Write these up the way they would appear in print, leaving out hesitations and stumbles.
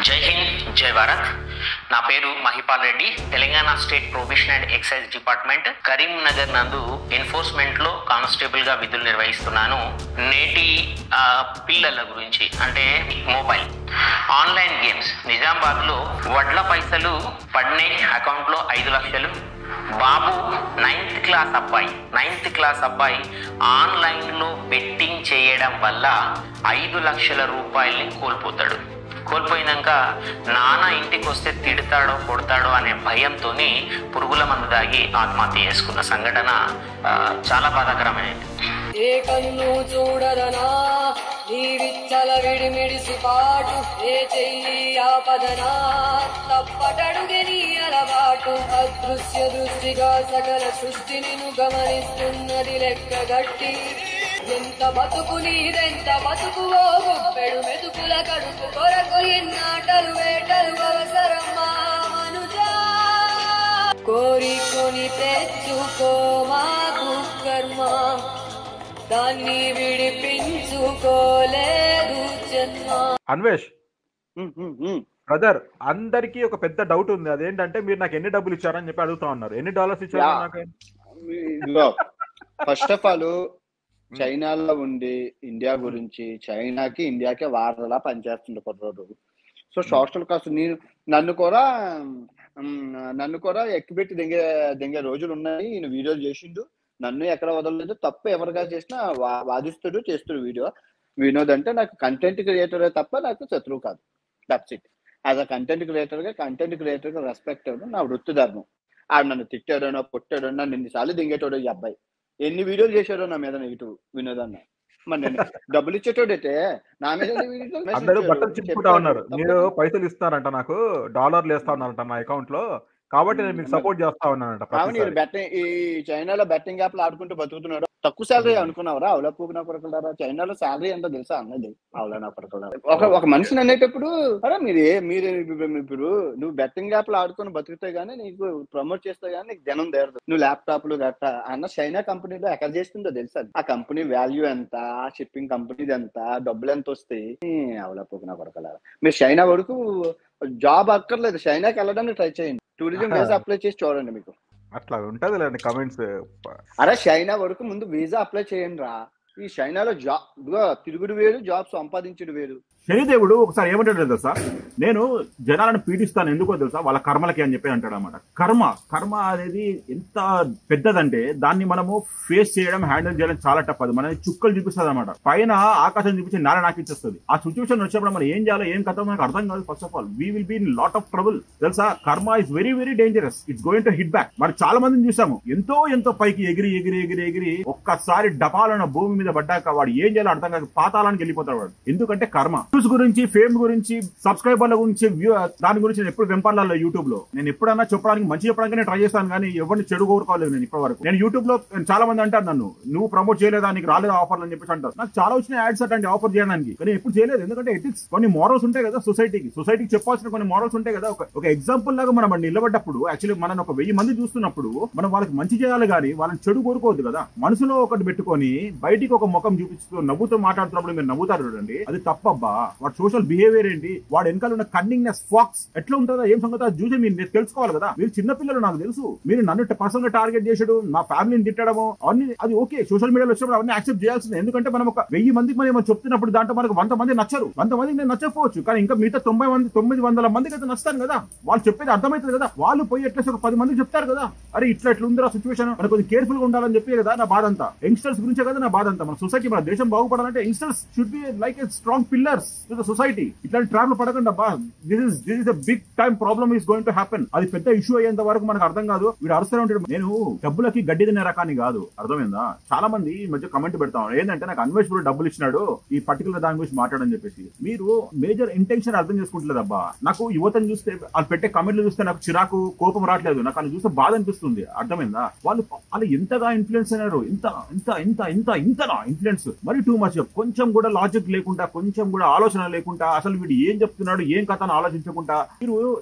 జై హింద్, జై భారత్. నా పేరు Mahipal Reddy. Telangana state probation and excise department Karimnagar నందు ఎన్ఫోర్స్మెంట్ లో కానిస్టేబుల్ గా విధులు నిర్వహిస్తున్నాను. నేటి పిల్లల గురించి అంటే మొబైల్ ఆన్లైన్ గేమ్స్. నిజామాబాద్ లో వడ్ల పైసలు పడినాయి అకౌంట్ లో 5 లక్షలు. బాబు నైన్త్ క్లాస్ అబ్బాయి ఆన్లైన్ లో బెట్టింగ్ చేయడం వల్ల 5 లక్షల రూపాయల్ని కోల్పోయినాక నాన్న ఇంటికి వస్తే తిడతాడో కొడతాడో అనే భయంతో పురుగుల మందు దాగి ఆత్మహత్య చేసుకున్న సంఘటన చాలా బాధాకరమైనది. ఏ కన్ను చూడదనా నీ విచ్చల విడిమిడిసి పాటు, ఏ చెయ్యి ఆపదనా తప్పటడుగే నీ అలవాటు. అదృశ్య దృష్టిగా సకల సృష్టిని గమనిస్తున్నది లెక్క గట్టి. ఎంత బతుకు నీదెంత బతుకువో గుప్పెడు మెతుకుల కడుపు కొరకు ఎన్నాటలు వేటలు అవసరమ్మా మనుజా. కోరికొని తెచ్చుకో మాకు కర్మ, దాన్ని విడిపించుకోలేదు జన్మ. అన్వేష్ బ్రదర్, అందరికి ఒక పెద్ద డౌట్ ఉంది. అదేంటంటే మీరు నాకు ఎన్ని డబ్బులు ఇచ్చారని చెప్పి అడుగుతా ఉన్నారు. ఎన్ని డాలర్స్ ఇచ్చారు నాకు? ఫస్ట్ ఆఫ్ ఆల్ చైనాలో ఉండి ఇండియా గురించి చైనాకి ఇండియాకి వారలా పనిచేస్తుండే కుర్రోడు. సో సోషల్ కాస్ట్ నన్ను కూడా ఎక్కిపెట్టి దెంగే రోజులు ఉన్నాయి. ఈయన వీడియోలు చేసిండు, నన్ను ఎక్కడ వదలలేదు. తప్ప ఎవరిగా చేసినా వాదిస్తుడు చేస్తుడు వీడియో. వినోద్ అంటే నాకు కంటెంట్ క్రియేటర్ తప్ప నాకు శత్రువు కాదు. That's it. As a content క్రియేటర్గా రెస్పెక్ట్ అవ్వడం నా వృత్తి ధర్మం. ఆడు నన్ను తిట్టాడనో పొట్టాడో, నన్ను ఎన్నిసార్లు దింగేటోడో ఈ అబ్బాయి, ఎన్ని వీడియోలు చేశాడో నా మీద నెగిటివ్ వినోద్ అన్న. మరి నేను డబ్బులు ఇచ్చేటోడైతే నా మీద అందరూ బట్టలు చిప్పుకుంటా ఉన్నారు. మీరు పైసలు ఇస్తారంట, నాకు డాలర్లు వేస్తా ఉన్నారంట నా అకౌంట్ లో, కాబట్టి నేను మీకు సపోర్ట్ చేస్తా ఉన్నానంట. ఈ చైనాలో బెట్టింగ్ యాప్లు ఆడుకుంటూ బతుకుతున్నాడు. తక్కువ శాలరీ అనుకున్నావరా? అవలా పూకు నా కొరకలారా. చైనాలో శాలరీ ఎంత తెలుసా అన్నది? అవలా నా కొరకలారా. ఒక మనిషిని అనేటప్పుడు అరే మీరు ఇప్పుడు నువ్వు బెట్టింగ్ యాప్లు ఆడుకుని బతుకుతే గానీ, నీకు ప్రమోట్ చేస్తే గానీ నీకు జనం దేరదు. నువ్వు ల్యాప్టాప్లు గట్ట అన్న చైనా కంపెనీలో ఎక్కడ చేస్తుందో తెలుసా? ఆ కంపెనీ వాల్యూ ఎంత, ఆ షిప్పింగ్ కంపెనీది ఎంత, డబ్బులు ఎంత వస్తాయి? అవలా పూకు నా కొరకలారా. మీరు చైనా వరకు జాబ్ అక్కర్లేదు, చైనాకి వెళ్ళడానికి ట్రై చేయండి. టూరిజం వీసా అప్లై చేసి చూడండి, మీకు అట్లా ఉంటది లేండి కమెంట్స్. అరే చైనా వరకు ముందు వీసా అప్లై చేయండి రా. ఈ చైనాలో జాబ్ తిరుగుడు వేరు, జాబ్ సంపాదించుడు వేరు. శనిదేవుడు ఒకసారి ఏమంటాడు తెలుసా, నేను జనాలను పీడిస్తాను ఎందుకో తెలుసా, వాళ్ళ కర్మలకి అని చెప్పి అంటాడు అనమాట. కర్మ అనేది ఎంత పెద్దదంటే దాన్ని మనము ఫేస్ చేయడం, హ్యాండిల్ చేయడం చాలా టఫ్. అది మనకి చుక్కలు చూపిస్తుంది అనమాట. పైన ఆకాశం చూపించి నేల నాకిచ్చేస్తుంది. ఆ సిచ్యువేషన్ వచ్చినప్పుడు మనం ఏం చేయాలో ఏం కథ మనకు అర్థం కాదు. First of all we will be in lot of trouble. తెలుసా, karma is very very dangerous. It's going to hit back. మరి చాలా మందిని చూసాము, ఎంతో పైకి ఎగిరి ఒక్కసారి డపాలన్న భూమి మీద పడ్డాక వాడు ఏం చేయాలో అర్థం కాదు, పాతాళానికి వెళ్ళిపోతాడు వాడు. ఎందుకంటే కర్మ. గురించి, ఫేమ్ గురించి, సబ్స్క్రైబర్ల గురించి, దాని గురించి నేను ఎప్పుడు వెంపర్లలో యూట్యూబ్ లో నేను ఎప్పుడన్నా చెప్పడానికి మంచి చెప్పడానికి ట్రై చేస్తాను, కానీ ఎవరిని చెడు కోరుకోలేదు నేను ఇప్పటి వరకు. నేను యూట్యూబ్ లో చాలా మంది అంటారు నన్ను, నువ్వు ప్రమోట్ చేయలేదా, నీకు రాలేదు ఆఫర్లు అని చెప్పేసి అంటారు. నాకు చాలా వచ్చిన యాడ్స్ అటండి ఆఫర్ చేయడానికి, కానీ ఎప్పుడు చేయలేదు. ఎందుకంటే ఎథిక్స్, కొన్ని మోరల్స్ ఉంటాయి కదా సొసైటీకి చెప్పాల్సిన కొన్ని మోరల్స్ ఉంటాయి కదా. ఒక ఎగ్జాంపుల్ లాగా మనం నిలబడ్డప్పుడు, యాక్చువల్లీ మనం ఒక 1000 మంది చూస్తున్నప్పుడు మనం వాళ్ళకి మంచి చేయాలి కానీ వాళ్ళని చెడు కోరుకోవద్దు కదా. మనసులో ఒకటి పెట్టుకొని బయటికి ఒక ముఖం చూపిస్తూ నవ్వుతూ మాట్లాడుతున్నప్పుడు మీరు నవ్వుతారు చూడండి, అది తప్పబ్బా. వాడు సోషల్ బిహేవియర్ ఏంటి, వాడు వెనకాల ఉన్న కన్నింగ్నెస్, ఫాక్స్ ఎట్లా ఉంటుందో ఏం సంగతి చూసి మీరు తెలుసుకోవాలి కదా. మీరు చిన్నపిల్లలు, నాకు తెలుసు. మీరు నన్ను పర్సనల్ గా టార్గెట్ చేసాడు, నా ఫ్యామిలీని తిట్టడము అన్ని, అది ఓకే. సోషల్ మీడియాలో వచ్చినప్పుడు అవన్నీ యాక్సెప్ట్ చేయాల్సింది. ఎందుకంటే మనం ఒక 1000 మందికి మనం చెప్తున్నప్పుడు దాంట్లో మనకు 100 మంది నచ్చరు, 100 మందికి నేను నచ్చకపోవచ్చు, కానీ ఇంకా మిగతా 900 మందికి అయితే నచ్చుతాను కదా. వాళ్ళు చెప్పేది అర్థమవుతుంది కదా. వాళ్ళు పోయి అట్లీస్ట్ ఒక 10 మందికి చెప్తారు కదా, అరే ఇట్లా ఉందిరా సిచ్యువేషన్, మనకు కొంచెం కేర్ఫుల్ గా ఉండాలని చెప్పి కదా నా బాధ అంతా. యంగ్స్టర్స్ గురించే కదా నా బాధ అంతా. మన సొసైటీ, మన దేశం బాగుపడాలంటే youngsters should be like a strong pillars to the society. ఇట్లాంటి ట్రాప్ పడకండి అబ్బా. This is a big time problem is going to happen. అది పెద్ద ఇష్యూ అయ్యేంత వరకు మనకు అర్థం కాదు. వీడు అరుస్తూనే ఉంటాడు. నేను డబ్బులకి గడ్డి తినే రకాన్ని కాదు, అర్థమైందా? చాలా మంది ఈ మధ్య కమెంట్ పెడతాం ఏంటంటే, నాకు అన్వేష్ కూడా డబ్బులు ఇచ్చినాడు ఈ పర్టికులర్ దాని గురించి మాట్లాడని చెప్పేసి. మీరు మేజర్ ఇంటెన్షన్ అర్థం చేసుకుంటలేదు అబ్బా. నాకు యువతను చూస్తే, వాళ్ళు పెట్టే కమెంట్లు చూస్తే నాకు చిరాకు, కోపం రావట్లేదు. నాకు వాళ్ళు చూస్తే బాధ అనిపిస్తుంది, అర్థమైందా? వాళ్ళు ఎంతగా ఇన్ఫ్లుయెన్స్ అయినారు, ఇంతనా ఇన్ఫ్లుయెన్స్, మరి టూ మచ్. కొంచెం కూడా లాజిక్ లేకుండా, కొంచెం కూడా ఆలోచన లేకుండా, అసలు వీడు ఏం చెప్తున్నాడు ఏం కథ అని ఆలోచించకుండా మీరు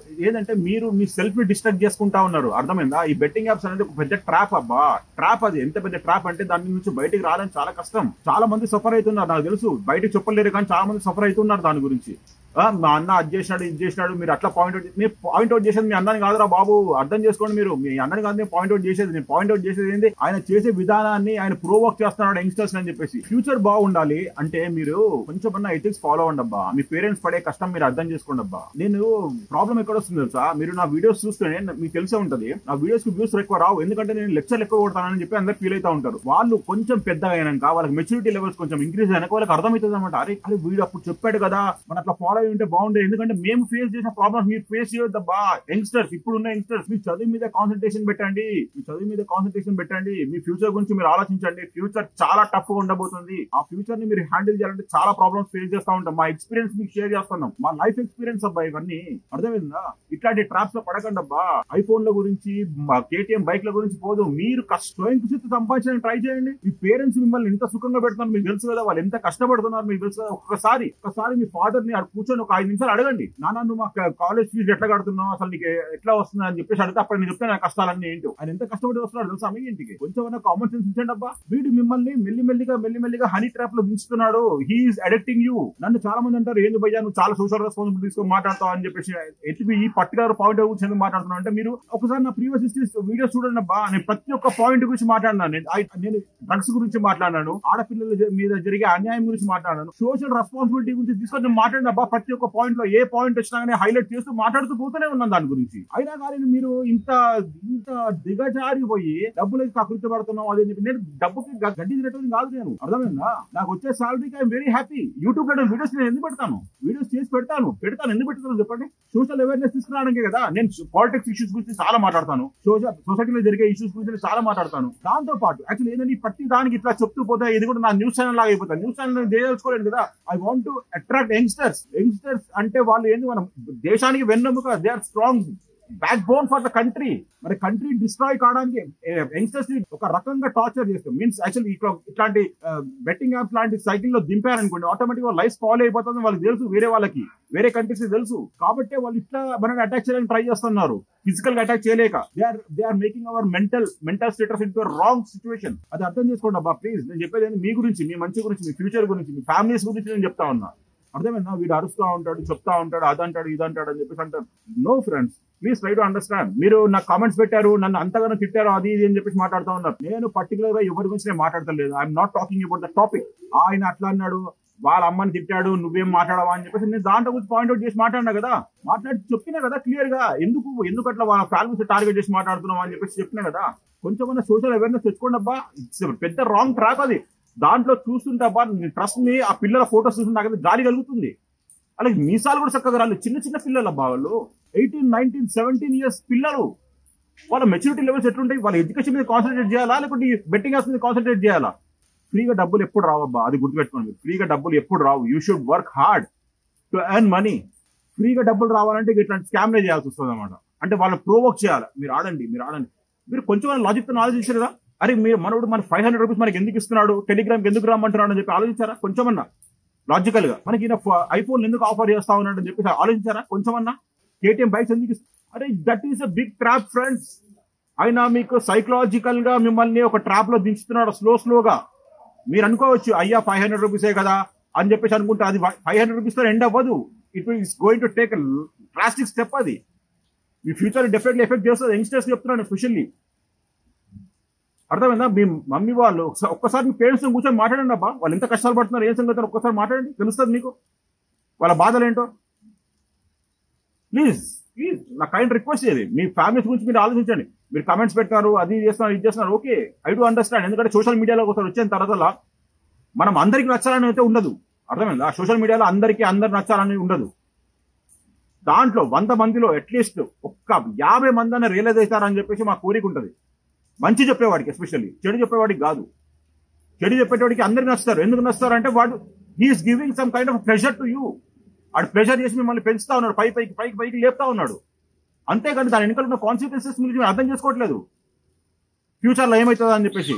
ఏంటంటే మీరు మీ సెల్ఫ్ ని డిస్ట్రాక్ట్ చేసుకుంటా ఉన్నారు, అర్థమైందా? ఈ బెట్టింగ్ యాప్స్ అనేది ఒక పెద్ద ట్రాప్ అబ్బా. ట్రాప్ అది ఎంత పెద్ద ట్రాప్ అంటే దాని నుంచి బయటికి రావడం చాలా కష్టం. చాలా మంది సఫర్ అవుతున్నారు, నాకు తెలుసు. బయటకు చెప్పలేరు కానీ చాలా మంది సఫర్ అవుతున్నారు దాని గురించి. మా అన్న అది చేసినాడు ఇది చేసినాడు మీరు అట్లా పాయింట్ అవుట్ చేసేది మీ అన్నని కాదురా బాబు, అర్థం చేసుకోండి మీరు. మీ అన్నని కాదు నేను పాయింట్ అవుట్ చేసేది. నేను పాయింట్ అవుట్ చేసేది ఏంటి, ఆయన చేసే విధానాన్ని ఆయన ప్రోవోక్ చేస్తున్నాడు యంగ్స్టర్స్ అని చెప్పేసి. ఫ్యూచర్ బాగుండాలి అంటే మీరు కొంచెం ఎథిక్స్ ఫాలో అవ్వండి అబ్బా. మీ పేరెంట్స్ పడే కష్టం మీరు అర్థం చేసుకోండి అబ్బా. నేను ప్రాబ్లం ఎక్కడ వస్తుంది తెలుసా, మీరు నా వీడియోస్ చూస్తేనే మీకు తెలిసే ఉంటది, నా వీడియోస్ కి వ్యూస్ ఎక్కువ రావు, ఎందుకంటే నేను లెక్చర్లు ఎక్కువ కొడతానని చెప్పి అందరు ఫీల్ అవుతా ఉంటారు. వాళ్ళు కొంచెం పెద్దగా అయినాక వాళ్ళకి మెచ్యూరిటీ లెవెల్స్ కొంచెం ఇంక్రీజ్ అయినాక వాళ్ళకి అర్థమవుతుంది అనమాట. అరే వీడు అప్పుడు చెప్పాడు కదా, మన అట్లా ఫాలో అయి ఉంటే బాగుండేది. ఎందుకంటే మేము ఫేస్ చేసిన ప్రాబ్లమ్స్ మీరు ఫేస్ చేయొద్దబ్బా. యంగ్స్టర్స్, ఇప్పుడున్న యంగ్స్టర్స్, మీ చదువు మీద కాన్సన్ట్రేషన్ పెట్టండి. మీ ఫ్యూచర్ గురించి మీరు ఆలోచించండి. ఫ్యూచర్ చాలా టఫ్ గా ఉండబోతుంది. ఆ ఫ్యూచర్ ని మీరు హ్యాండిల్ చేయాలంటే చాలా ప్రాబ్లమ్స్ ఫేస్ చేస్తూ ఉంటాం. మా ఎక్స్పీరియన్స్ మీకు షేర్ చేస్తున్నాం, మా లైఫ్ ఎక్స్పీరియన్స్ అబ్బా ఇవన్నీ. అర్థమైందా? ఇట్లాంటి ట్రాప్స్ లో పడకండి అబ్బా. ఐఫోన్ల గురించి, కేటీఎం బైక్ల గురించి పోదు. మీరు స్వయం కృషితో సంపాదించడానికి ట్రై చేయండి. మీ పేరెంట్స్ మిమ్మల్ని ఎంత సుఖంగా పెడుతున్నారు మీకు తెలుసు కదా, వాళ్ళు ఎంత కష్టపడుతున్నారు మీకు తెలుసు కదా. ఒక్కసారి మీ ఫాదర్ ని కూర్చొని ఒక 5 నిమిషాలు అడగండి, నాన్న నువ్వు మా కాలేజ్ ఫీజు ఎట్లా కడుతున్నావు, అసలు నీకు ఎట్లా వస్తుంది అని చెప్పేసి అడిగితే అప్పుడు నేను చెప్తాను నా కష్టాలన్నీ ఏంటో. ఆయన ఎంత కష్టపడి వస్తున్నాడు తెలుసా మీ ఇంటికి. కొంచెం కామన్ సెన్స్ ఇచ్చండి అబ్బా. వీడు మిమ్మల్ని మెల్లిమెల్లిగా హనీ ట్రాప్ లో దించుతున్నాడు. He's addicting you. నన్ను చాలా మంది అంటారు, ఏంది భయ్యా నువ్వు చాలా సోషల్ రెస్పాన్సిబిలిటీ తీసుకొని మాట్లాడతావు అని చెప్పేసి. ఎట్లా ఈ పర్టికులర్ పాయింట్ గురించి ఎందుకు మాట్లాడుతున్నావు అంటే, మీరు ఒకసారి నా ప్రీవియస్ హిస్టరీస్ వీడియోస్ చూడండి అబ్బా. నేను ప్రతి ఒక్క పాయింట్ గురించి మాట్లాడినాను. నేను డ్రగ్స్ గురించి మాట్లాడినాను, ఆడపిల్లల మీద జరిగే అన్యాయం గురించి మాట్లాడాను, సోషల్ రెస్పాన్సిబిలిటీ గురించి తీసుకొని మాట్లాడిన అబ్బా. ప్రతి ఒక్క పాయింట్ లో ఏ పాయింట్ వచ్చినా కానీ హైలైట్ చేస్తూ మాట్లాడుతూ పోతూనే ఉన్నాను దాని గురించి. అయినా కానీ మీరు ఇంత దిగజారిపోయి డబ్బులు కకృతి పడుతున్నాం అదే చెప్పి. నేను డబ్బుకి గడ్డి తినటం కాదు, నేను అర్థమైందా. నాకు వచ్చే సాలరీకి ఐఎమ్ వెరీ హ్యాపీ. యూట్యూబ్ లో వీడియోస్ నేను ఎందుకు పెడతాను, వీడియోస్ చేసి పెడతాను ఎందుకు పెడతాను చెప్పండి. సోషల్ అవేర్నెస్ తీసుకురావడానికి కదా. నేను పాలిటిక్స్ ఇష్యూస్ గురించి చాలా మాట్లాడతాను, సొసైటీలో జరిగే ఇష్యూస్ గురించి చాలా మాట్లాడతాను. దాంతో పాటు యాక్చువల్లీ ఏంటంటే ప్రతి దానికి ఇట్లా చెప్తూ పోతే ఇది కూడా నా న్యూస్ ఛానల్ లాగా అయిపోతాను. న్యూస్ ఛానల్ తెలుసుకోలేదు కదా. I want to attract youngsters అంటే వాళ్ళు ఏంది, మనం దేశానికి వెన్నెముక. They are strong backbone for the country. మరి కంట్రీ డిస్ట్రాయ్ కావడానికి యంగ్స్టర్స్ ని ఒక రకంగా టార్చర్ చేస్తాం. మీన్స్ యాక్చువల్లీ ఇట్లాంటి బెట్టింగ్ యాప్స్ లాంటి సైకిల్ లో దింపారనుకోండి, ఆటోమేటిక్ గా లైఫ్ స్పాయిల్ అయిపోతుంది. వాళ్ళకి తెలుసు, వేరే కంట్రీస్ తెలుసు. కాబట్టి వాళ్ళు ఇట్లా మనల్ని అటాక్ చేయడానికి ట్రై చేస్తున్నారు, ఫిజికల్ గా అటాక్ చేయలేక. They are making our mental status into wrong situation. అది అర్థం చేసుకోండి అబ్బా ప్లీజ్. నేను చెప్పేది మీ గురించి, మీ మంచి గురించి, మీ ఫ్యూచర్ గురించి, మీ ఫ్యామిలీస్ గురించి నేను చెప్తా ఉన్నా. అర్థమైందా? వీడు అరుస్తూ ఉంటాడు, చెప్తా ఉంటాడు, అదంటాడు ఇదంటాడు అని చెప్పేసి అంటారు. No friends, please try to understand. మీరు నాకు కామెంట్స్ పెట్టారు, నన్ను అంతగానో తిట్టారు, అది ఇది అని చెప్పేసి మాట్లాడుతూ ఉన్నారు. నేను పర్టికులర్ గా ఎవరి గురించి నేను మాట్లాడతలేదు. I'm not talking about the topic. ఆయన అట్లా అన్నాడు, వాళ్ళ అమ్మని తిట్టాడు, నువ్వేం మాట్లాడవా అని చెప్పేసి నేను దాంట్లో గురించి పాయింట్అవుట్ చేసి మాట్లాడినా కదా. మాట్లాడి చెప్పినా కదా క్లియర్ గా, ఎందుకు అట్లా వాళ్ళ ఫ్యామిలీస్ టార్గెట్ చేసి మాట్లాడుతున్నావు అని చెప్పేసి చెప్పినా కదా. కొంచెం సోషల్ అవేర్నెస్ తెచ్చుకోండి అబ్బా. పెద్ద రాంగ్ ట్రాక్ అది. దాంట్లో చూస్తుంటే అబ్బా ట్రస్ట్ మీ, ఆ పిల్లల ఫోటోస్ చూస్తుంటే నాకు గాలి కలుగుతుంది. అలాగే మీసాలు కూడా చక్కగా రాలేదు. చిన్న పిల్లలు అబ్బా, వాళ్ళు 18, 19, 17 years పిల్లలు. వాళ్ళ మెచ్యూరిటీ లెవెల్స్ ఎట్లుంటాయి? వాళ్ళ ఎడ్యుకేషన్ మీద కాన్సన్ట్రేట్ చేయాలా, లేకుంటే బెట్టింగ్ యాప్స్ మీద కాన్సన్ట్రేట్ చేయాలా? ఫ్రీగా డబ్బులు ఎప్పుడు రావబ్బా, అది గుర్తుపెట్టుకోండి. ఫ్రీగా డబ్బులు ఎప్పుడు రావు. You should work hard to earn money. ఫ్రీగా డబ్బులు రావాలంటే ఇట్లాంటి స్కామ్లే చేయాల్సి వస్తుంది అనమాట. అంటే వాళ్ళని ప్రోవోక్ చేయాలి. మీరు ఆడండి. మీరు కొంచెం లాజిక్ తో ఆలోచించారు కదా. అరే మనోడు మన 500 రూపీస్ మనకి ఎందుకు ఇస్తున్నాడు, టెలిగ్రామ్ ఎందుకు రమ్మంటున్నాడు అని చెప్పి ఆలోచించారా కొంచెమన్నా? లాజికల్ గా మనకి ఐఫోన్ ఎందుకు ఆఫర్ చేస్తా ఉన్నాడు అని చెప్పి ఆలోచించారా కొంచెమన్నా? కేటీఎం బైక్స్ ఎందుకు ఇస్తారు? అరే that is a big trap friends. అయినా మీకు సైకలాజికల్ గా మిమ్మల్ని ఒక ట్రాప్ లో దించుతున్నాడు స్లోగా. మీరు అనుకోవచ్చు, అయ్యా 500 రూపీసే కదా అని చెప్పేసి అనుకుంటే అది 500 రూపీస్ తో ఎండ్ అవ్వదు. It is going to take drastic step. అది మీ ఫ్యూచర్ డెఫినెట్లీ ఎఫెక్ట్ చేస్తుంది. యంగ్స్టర్స్ చెప్తున్నాను ఎస్పెషల్లీ. అర్థమైందా? మీ మమ్మీ వాళ్ళు ఒక్కసారి మీ పేరెంట్స్ కూర్చొని మాట్లాడండి అబ్బా. వాళ్ళు ఎంత కష్టాలు పడుతున్నారు, ఏం సంగతి ఒక్కసారి మాట్లాడండి, తెలుస్తుంది మీకు వాళ్ళ బాధలు ఏంటో. ప్లీజ్ నా కైండ్ రిక్వెస్ట్ చేయండి. మీ ఫ్యామిలీస్ గురించి మీరు ఆలోచించండి. మీరు కామెంట్స్ పెట్టినారు, అది చేస్తున్నారు, ఇది చేస్తున్నారు, ఓకే, ఐ డు అండర్స్టాండ్. ఎందుకంటే సోషల్ మీడియాలో ఒకసారి వచ్చిన తర్వాత మనం అందరికి నచ్చాలని అయితే ఉండదు. అర్థమైందా? సోషల్ మీడియాలో అందరు నచ్చాలని ఉండదు. దాంట్లో 100 మందిలో అట్లీస్ట్ ఒక్క 50 మంది అన్న రియలైజ్ అవుతారని చెప్పేసి మా కోరిక ఉంటుంది. మంచి చెప్పేవాడికి ఎస్పెషల్లీ, చెడు చెప్పేవాడికి కాదు. చెడు చెప్పేవాడికి అందరికి నచ్చుతారు. ఎందుకు నచ్చుతారు అంటే వాడు he's giving some kind of pressure to you. వాడు ప్రెషర్ చేసి మిమ్మల్ని పెంచుతా ఉన్నాడు, పైకి లేపుతా ఉన్నాడు. అంతేకాని దాని వెనుక ఉన్న కాన్సిక్వెన్సెస్ మీరు అర్థం చేసుకోవట్లేదు. ఫ్యూచర్ లో ఏమవుతుందా అని చెప్పేసి.